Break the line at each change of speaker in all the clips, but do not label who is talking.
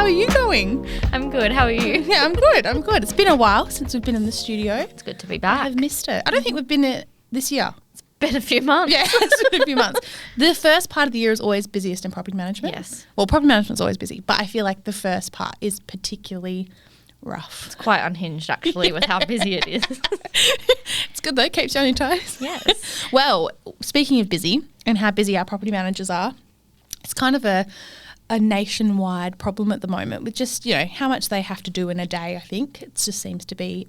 are you going?
I'm good. How are you?
Yeah, I'm good. It's been a while since we've been in the studio.
It's good to be back.
I've missed it. I don't think we've been it this year.
It's been a few months.
Yeah, it's been a few months. The first part of the year is always busiest in property management.
Yes.
Well, property management's always busy, but I feel like the first part is particularly rough.
It's quite unhinged, actually, with how busy it is.
It's good though, keeps you on your toes.
Yes.
Well, speaking of busy and how busy our property managers are, it's kind of a nationwide problem at the moment with just, you know, how much they have to do in a day, I think. It just seems to be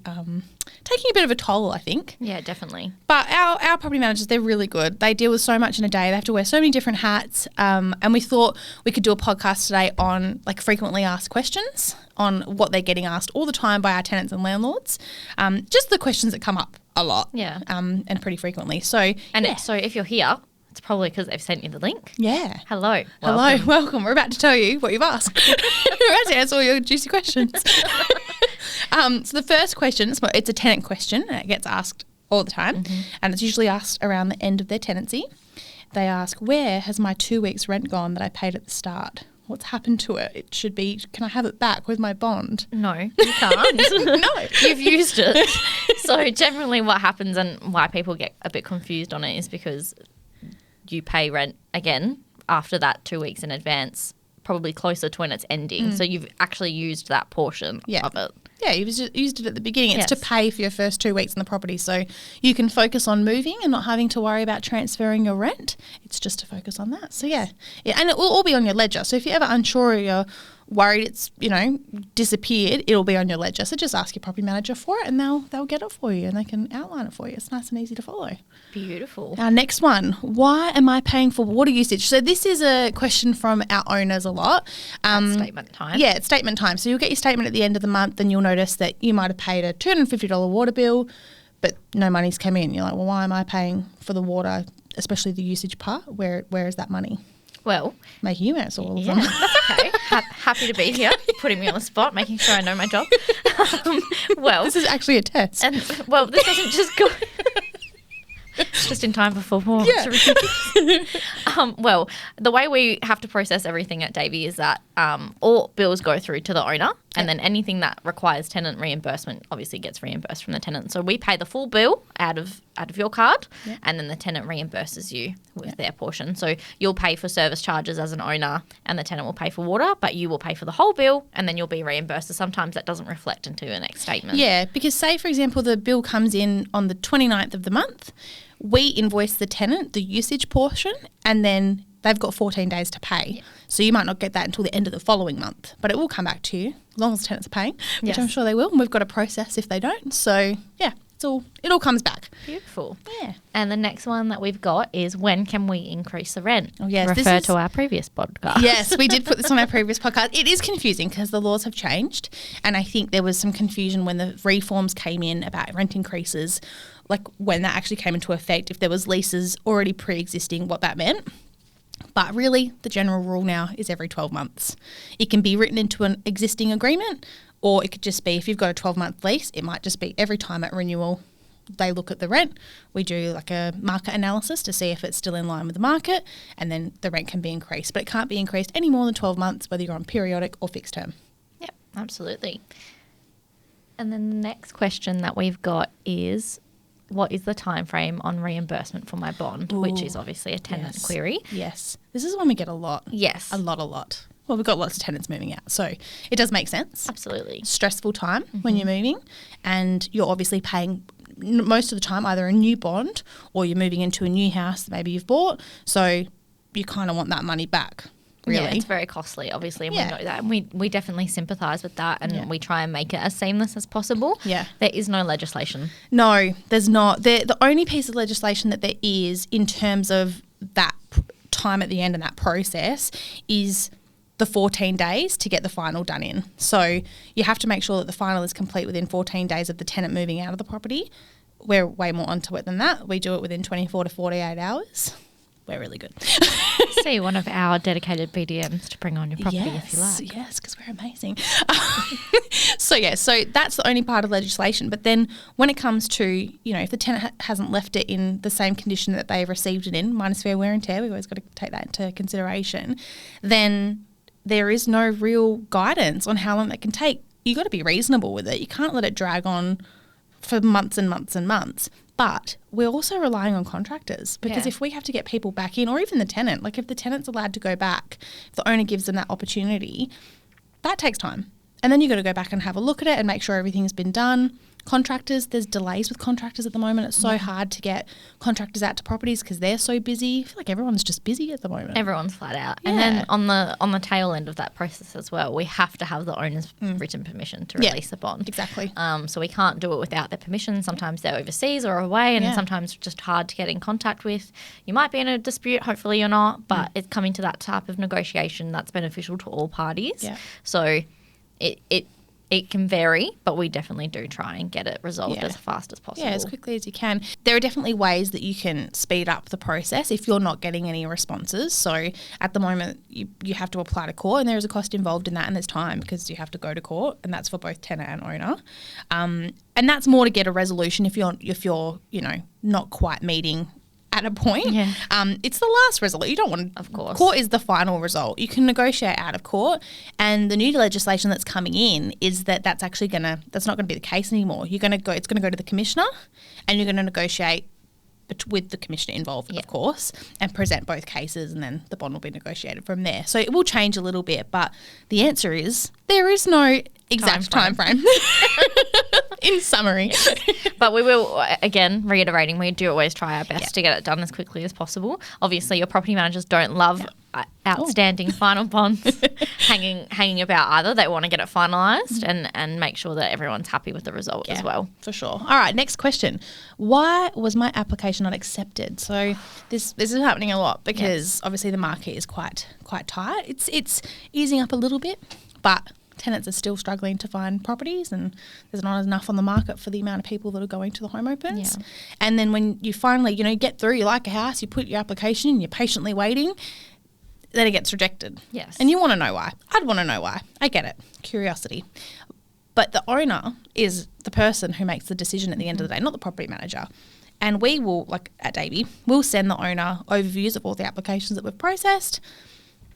taking a bit of a toll, I think.
Yeah, definitely.
But our property managers, they're really good. They deal with so much in a day. They have to wear so many different hats. And we thought we could do a podcast today on like frequently asked questions, on what they're getting asked all the time by our tenants and landlords. Just the questions that come up a lot.
Yeah.
And pretty frequently. So,
So if you're here, it's probably because they've sent you the link.
yeah.
Hello.
Welcome. We're about to tell you what you've asked. We're about to answer all your juicy questions. So the first question, it's a tenant question, and it gets asked all the time, and it's usually asked around the end of their tenancy. They ask, where has my 2 weeks rent gone that I paid at the start? What's happened to it? It should be, can I have it back with my bond?
No, you can't.
No.
You've used it. So generally what happens and why people get a bit confused on it is because you pay rent again after that 2 weeks in advance, probably closer to when it's ending. So you've actually used that portion of it.
Yeah, you've used it at the beginning. It's
Yes.
to pay for your first 2 weeks in the property, so you can focus on moving and not having to worry about transferring your rent. It's just to focus on that. So yeah, and it will all be on your ledger. So if you're ever unsure or you're worried it's, you know, disappeared, it'll be on your ledger. So just ask your property manager for it and they'll get it for you and they can outline it for you. It's nice and easy to follow.
Beautiful.
Our next one, why am I paying for water usage? So this is a question from our owners a lot.
Statement time.
Yeah, it's statement time. So you'll get your statement at the end of the month and you'll notice that you might have paid a $250 water bill, but no money's come in. You're like, well, why am I paying for the water, especially the usage part? Where is that money?
Well,
Making you answer all of
yeah,
them.
that's okay. Happy to be here, putting me on the spot, making sure I know my job. Well,
This is actually a test.
and this doesn't just go just in time for performance.
Yeah.
Well, the way we have to process everything at Davey is that all bills go through to the owner, and then anything that requires tenant reimbursement obviously gets reimbursed from the tenant. So we pay the full bill out of your card, and then the tenant reimburses you with their portion. So you'll pay for service charges as an owner, and the tenant will pay for water, but you will pay for the whole bill, and then you'll be reimbursed. So sometimes that doesn't reflect into your next statement.
Yeah, because say, for example, the bill comes in on the 29th of the month, we invoice the tenant the usage portion and then they've got 14 days to pay. Yeah. So you might not get that until the end of the following month, but it will come back to you as long as the tenants are paying, which I'm sure they will. And we've got a process if they don't. So, yeah, it all comes back.
Beautiful.
Yeah.
And the next one that we've got is when can we increase the rent?
Oh, yes.
Refer to our previous podcast.
Yes, we did put this on our previous podcast. It is confusing because the laws have changed, and I think there was some confusion when the reforms came in about rent increases, like when that actually came into effect, if there was leases already pre-existing, what that meant. But really, the general rule now is every 12 months. It can be written into an existing agreement, or it could just be if you've got a 12-month lease, it might just be every time at renewal they look at the rent. We do like a market analysis to see if it's still in line with the market, and then the rent can be increased. But it can't be increased any more than 12 months, whether you're on periodic or fixed term.
Yep, absolutely. And then the next question that we've got is, what is the time frame on reimbursement for my bond, which is obviously a tenant query.
Yes. This is one we get a lot.
Yes.
A lot. Well, we've got lots of tenants moving out, so it does make sense.
Absolutely.
Stressful time when you're moving, and you're obviously paying most of the time either a new bond or you're moving into a new house that maybe you've bought, so you kind of want that money back. Really.
Yeah, it's very costly, obviously, and we know that. And we definitely sympathise with that, and we try and make it as seamless as possible.
Yeah.
There is no legislation.
No, there's not. The only piece of legislation that there is in terms of that time at the end and that process is the 14 days to get the final done in. So you have to make sure that the final is complete within 14 days of the tenant moving out of the property. We're way more onto it than that. We do it within 24 to 48 hours. We're really good.
See one of our dedicated BDMs to bring on your property if you like.
Yes, because we're amazing. So that's the only part of legislation. But then when it comes to, you know, if the tenant hasn't left it in the same condition that they've received it in, minus fair wear and tear, we've always got to take that into consideration, then there is no real guidance on how long that can take. You got to be reasonable with it. You can't let it drag on for months and months and months. But we're also relying on contractors, because if we have to get people back in, or even the tenant, like if the tenant's allowed to go back, if the owner gives them that opportunity, that takes time. And then you've got to go back and have a look at it and make sure everything's been done. Contractors, there's delays with contractors at the moment. It's so hard to get contractors out to properties because they're so busy. I feel like everyone's just busy at the moment.
Everyone's flat out. Yeah. And then on the tail end of that process as well, we have to have the owner's written permission to release the bond.
Exactly.
So we can't do it without their permission. Sometimes they're overseas or away, and sometimes just hard to get in contact with. You might be in a dispute, hopefully you're not, but it's coming to that type of negotiation that's beneficial to all parties. Yeah. So it can vary, but we definitely do try and get it resolved as fast as possible.
Yeah, as quickly as you can. There are definitely ways that you can speed up the process if you're not getting any responses. So at the moment, you have to apply to court, and there is a cost involved in that, and there's time because you have to go to court, and that's for both tenant and owner. And that's more to get a resolution if you're not quite meeting at a point. Yeah. It's the last result. You don't want to, of course. Court is the final result. You can negotiate out of court, and the new legislation that's coming in is that's not going to be the case anymore. It's going to go to the commissioner, and you're going to negotiate with the commissioner involved, of course, and present both cases, and then the bond will be negotiated from there. So it will change a little bit, but the answer is there is no exact time frame. In summary.
But we will, again, reiterating, we do always try our best to get it done as quickly as possible. Obviously, your property managers don't love outstanding final bonds hanging about either. They want to get it finalised and make sure that everyone's happy with the result as well.
For sure. All right, next question. Why was my application not accepted? So this is happening a lot because obviously the market is quite tight. It's easing up a little bit, but tenants are still struggling to find properties, and there's not enough on the market for the amount of people that are going to the home opens. Yeah. And then when you finally, get through, you like a house, you put your application in, you're patiently waiting, then it gets rejected.
Yes.
And you want to know why. I'd want to know why. I get it. Curiosity. But the owner is the person who makes the decision at the end of the day, not the property manager. And we will, like at Davey, we'll send the owner overviews of all the applications that we've processed.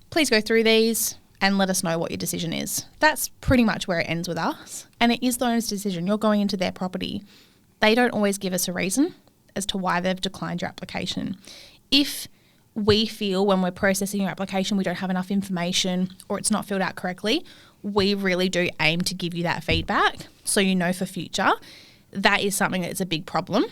Please go through these and let us know what your decision is. That's pretty much where it ends with us. And it is the owner's decision. You're going into their property. They don't always give us a reason as to why they've declined your application. If we feel when we're processing your application we don't have enough information or it's not filled out correctly, we really do aim to give you that feedback so you know for future. That is something that's a big problem.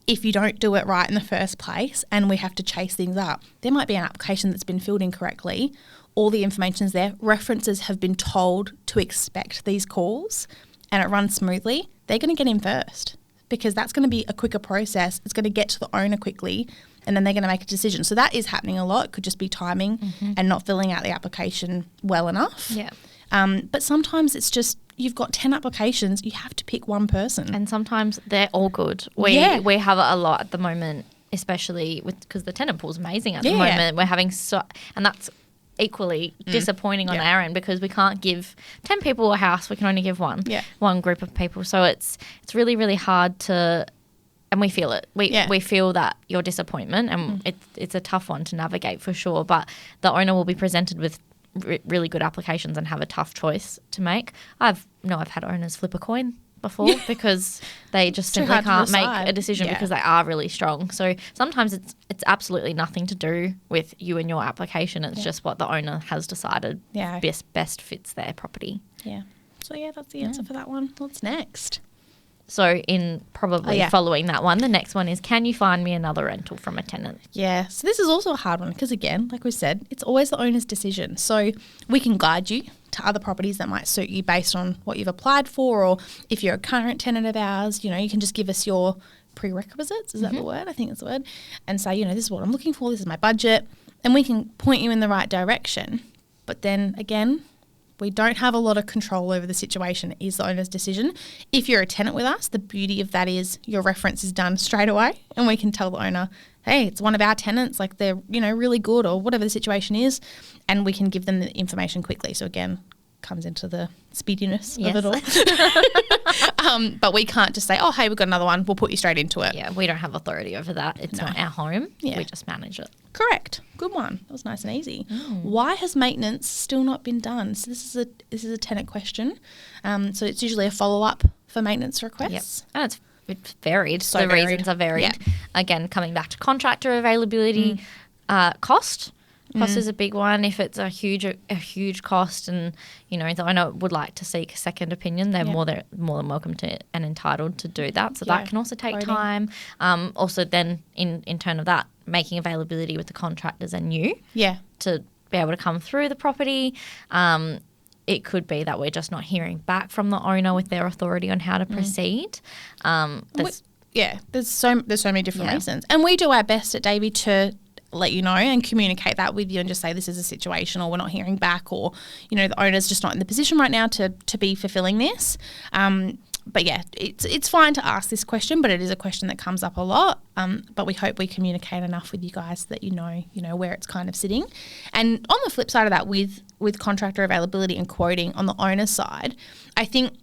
If you don't do it right in the first place and we have to chase things up, there might be an application that's been filled incorrectly. All the information's there. References have been told to expect these calls and it runs smoothly. They're going to get in first because that's going to be a quicker process. It's going to get to the owner quickly and then they're going to make a decision. So that is happening a lot. It could just be timing and not filling out the application well enough.
Yeah.
But sometimes it's just you've got 10 applications. You have to pick one person.
And sometimes they're all good. We have a lot at the moment, especially because the tenant pool is amazing at the moment. We're having and that's equally disappointing on our end because we can't give 10 people a house. We can only give one group of people. So it's really, really hard to, and we feel it. We feel that your disappointment and it's a tough one to navigate for sure, but the owner will be presented with really good applications and have a tough choice to make. I've had owners flip a coin before because they just simply can't make a decision because they are really strong. So sometimes it's absolutely nothing to do with you and your application. It's just what the owner has decided best fits their property.
Yeah. So that's the answer for that one. What's next?
So in probably following that one, the next one is, can you find me another rental from a tenant?
Yeah. So this is also a hard one because, again, like we said, it's always the owner's decision. So we can guide you to other properties that might suit you based on what you've applied for, or if you're a current tenant of ours, you can just give us your prerequisites. Is that the word? I think that's the word. And say, this is what I'm looking for. This is my budget. And we can point you in the right direction. But then again, we don't have a lot of control over the situation. It is the owner's decision. If you're a tenant with us, the beauty of that is your reference is done straight away and we can tell the owner, hey, it's one of our tenants, like they're, really good or whatever the situation is, and we can give them the information quickly. So again, comes into the speediness of it all. But we can't just say, oh, hey, we've got another one. We'll put you straight into it.
Yeah, we don't have authority over that. It's not our home.
Yeah.
We just manage it.
Correct. Good one. That was nice and easy. Why has maintenance still not been done? So this is a tenant question. So it's usually a follow-up for maintenance requests.
Yep. And it's varied.
So
the
varied.
reasons are varied.
Yeah.
Again, coming back to contractor availability, cost. Cost is a big one. If it's a huge cost, and the owner would like to seek a second opinion, they're more than welcome to and entitled to do that. So that can also take time. Also, then in turn of that, making availability with the contractors and you to be able to come through the property. It could be that we're just not hearing back from the owner with their authority on how to proceed. There's
so many different reasons, and we do our best at Davey to let you know and communicate that with you and just say this is a situation, or we're not hearing back, or the owner's just not in the position right now to be fulfilling this. But yeah, it's fine to ask this question, but it is a question that comes up a lot. But we hope we communicate enough with you guys that you know where it's kind of sitting. And on the flip side of that, with contractor availability and quoting on the owner's side, I think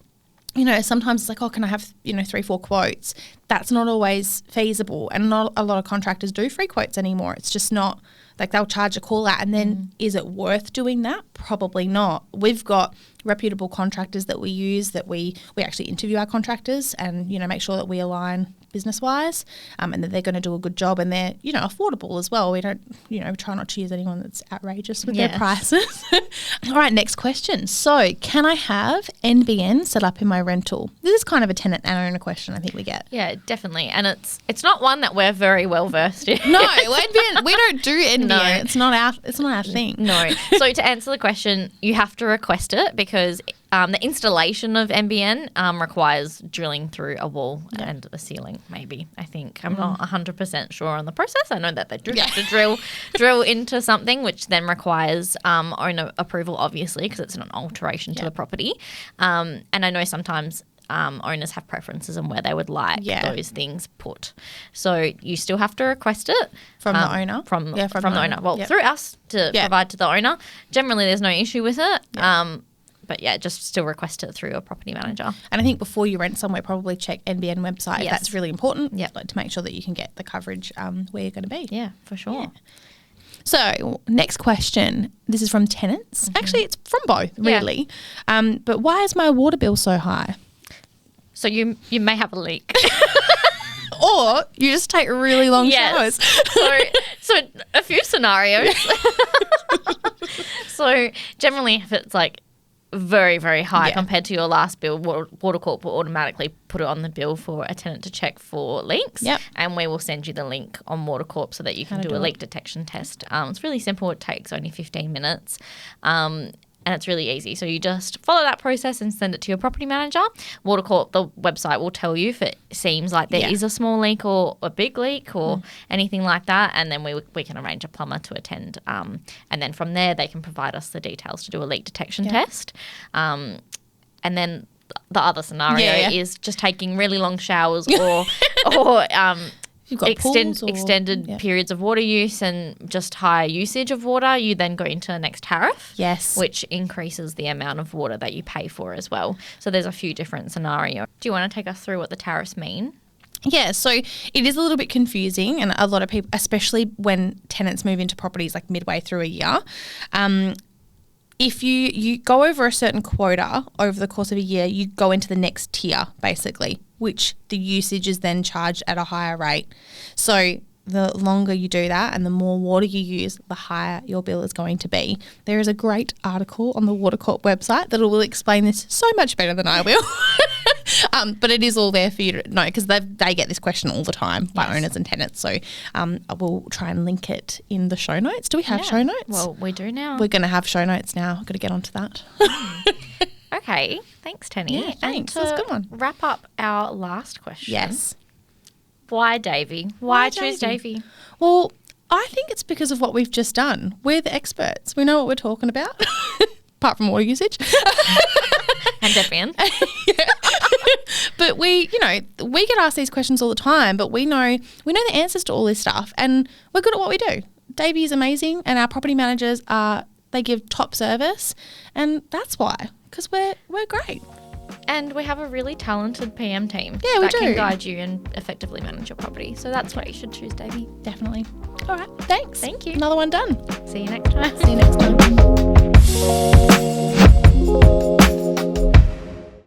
sometimes it's like, oh, can I have 3-4 quotes? That's not always feasible, and not a lot of contractors do free quotes anymore. It's just not like they'll charge a call out, and then is it worth doing that? Probably not. We've got reputable contractors that we use, that we actually interview our contractors and make sure that we align business wise, and that they're going to do a good job, and they're affordable as well. We don't try not to use anyone that's outrageous with their prices. All right, next question. So can I have NBN set up in my rental? This is kind of a tenant and owner question I think we get.
Yeah, definitely. And it's not one that we're very well versed in.
No, NBN, we don't do NBN.
No.
It's not our thing.
No. So to answer the question, you have to request it, because the installation of NBN requires drilling through a wall and a ceiling, maybe, I think. I'm not 100% sure on the process. I know that they do have to drill into something, which then requires owner approval, obviously, because it's an alteration to the property. And I know sometimes owners have preferences on where they would like those things put. So you still have to request it.
From the owner?
From the owner. Well, through us to provide to the owner. Generally, there's no issue with it. But yeah, just still request it through a property manager.
And I think before you rent somewhere, probably check NBN website.
Yes.
That's really important.
Yeah.
To make sure that you can get the coverage where you're going to be.
Yeah, for sure.
Yeah. So next question. This is from tenants. Actually, it's from both, really. But why is my water bill so high?
So you may have a leak.
Or you just take really long showers.
So a few scenarios. So generally, if it's like very, very high compared to your last bill, Water Corp will automatically put it on the bill for a tenant to check for leaks.
Yep.
And we will send you the link on Water Corp so that you can do a leak detection test. It's really simple. It takes only 15 minutes. And it's really easy. So you just follow that process and send it to your property manager. Water Corp, the website, will tell you if it seems like there is a small leak or a big leak or anything like that. And then we can arrange a plumber to attend. And then from there, they can provide us the details to do a leak detection test. And then the other scenario is just taking really long showers or
You've got
extended periods of water use and just higher usage of water, you then go into the next tariff.
Yes.
Which increases the amount of water that you pay for as well. So there's a few different scenarios. Do you want to take us through what the tariffs mean?
Yeah, so it is a little bit confusing, and a lot of people, especially when tenants move into properties like midway through a year, if you go over a certain quota over the course of a year, you go into the next tier, basically, which the usage is then charged at a higher rate. So the longer you do that and the more water you use, the higher your bill is going to be. There is a great article on the Water Corp website that will explain this so much better than I will. But it is all there for you to know, because they get this question all the time by owners and tenants. So I will try and link it in the show notes. Do we have show notes?
Well, we do now.
We're going to have show notes now. I've got to get onto that.
Okay. Thanks, Tenny.
Yeah, thanks. That's a good one.
Wrap up our last question.
Yes.
Why Davey? Why choose Davey?
Well, I think it's because of what we've just done. We're the experts. We know what we're talking about, apart from water usage.
And Debian.
But we get asked these questions all the time, but we know the answers to all this stuff, and we're good at what we do. Davey is amazing, and our property managers they give top service, and that's why, because we're great.
And we have a really talented PM team
Yeah, we
that
do.
can guide you and effectively manage your property. So that's what you should choose, Davey.
Definitely. All right. Thanks.
Thank you.
Another one done.
See you next time.
See you next time.